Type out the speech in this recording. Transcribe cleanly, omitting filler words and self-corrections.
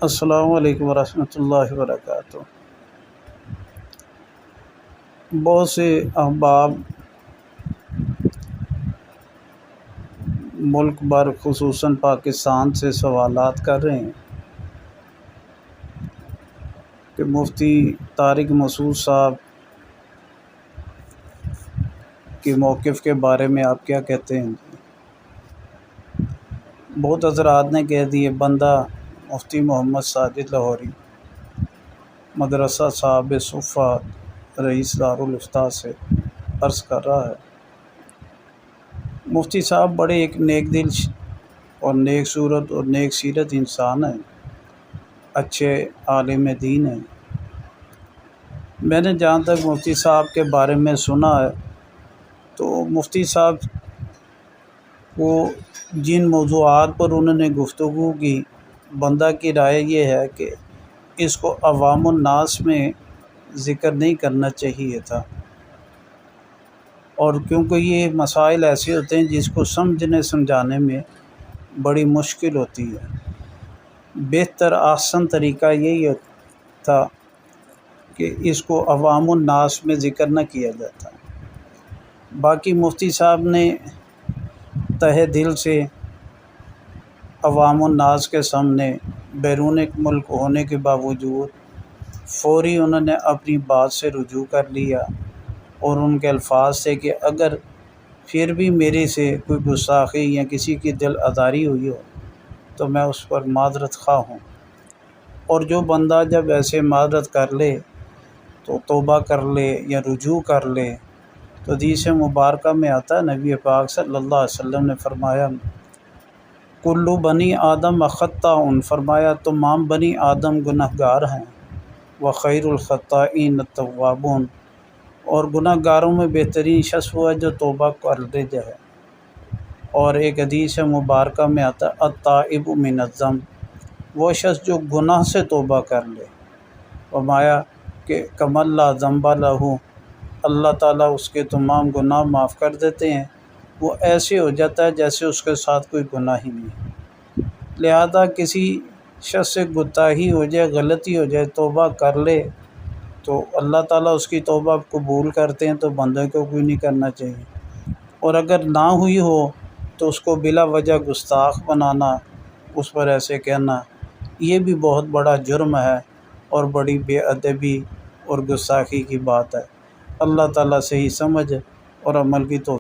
السلام علیکم ورحمۃ اللہ وبرکاتہ۔ بہت سے احباب ملک بھر خصوصاً پاکستان سے سوالات کر رہے ہیں کہ مفتی طارق مسعود صاحب کے موقف کے بارے میں آپ کیا کہتے ہیں۔ بہت حضرات نے کہہ دیے بندہ مفتی محمد ساجد لاہوری مدرسہ صاحب صفہ رئیس دارالافتاء سے عرض کر رہا ہے، مفتی صاحب بڑے ایک نیک دل اور نیک صورت اور نیک سیرت انسان ہیں، اچھے عالم دین ہیں۔ میں نے جہاں تک مفتی صاحب کے بارے میں سنا ہے تو مفتی صاحب کو جن موضوعات پر انہوں نے گفتگو کی، بندہ کی رائے یہ ہے کہ اس کو عوام الناس میں ذکر نہیں کرنا چاہیے تھا، اور کیونکہ یہ مسائل ایسے ہوتے ہیں جس کو سمجھنے سمجھانے میں بڑی مشکل ہوتی ہے۔ بہتر احسن طریقہ یہی تھا کہ اس کو عوام الناس میں ذکر نہ کیا جاتا۔ باقی مفتی صاحب نے تہہ دل سے عوام الناس کے سامنے بیرون ملک ہونے کے باوجود فوری انہوں نے اپنی بات سے رجوع کر لیا، اور ان کے الفاظ سے کہ اگر پھر بھی میرے سے کوئی گستاخی یا کسی کی دل آزاری ہوئی ہو تو میں اس پر معذرت خواہ ہوں، اور جو بندہ جب ایسے معذرت کر لے تو توبہ کر لے یا رجوع کر لے تو حدیث مبارکہ میں آتا ہے، نبی پاک صلی اللہ علیہ وسلم نے فرمایا کلو بنی آدم خطاء، فرمایا تمام بنی آدم گناہ گار ہیں، وخیر الخطائین التوابون، اور گناہ گاروں میں بہترین شخص وہ ہے جو توبہ کر لے جائے۔ اور ایک حدیث مبارکہ میں آتا ہے التائب من الذنب، وہ شخص جو گناہ سے توبہ کر لے، فرمایا کہ کمن لا ذنب لہ، اللہ تعالیٰ اس کے تمام گناہ معاف کر دیتے ہیں، وہ ایسے ہو جاتا ہے جیسے اس کے ساتھ کوئی گناہ ہی نہیں۔ لہذا کسی شخص سے کوتاہی ہو جائے، غلطی ہو جائے، توبہ کر لے تو اللہ تعالیٰ اس کی توبہ قبول کرتے ہیں، تو بندے کو کوئی نہیں کرنا چاہیے، اور اگر نہ ہوئی ہو تو اس کو بلا وجہ گستاخ بنانا، اس پر ایسے کہنا، یہ بھی بہت بڑا جرم ہے اور بڑی بے ادبی اور گستاخی کی بات ہے۔ اللہ تعالیٰ صحیح سمجھ اور عمل کی توفیق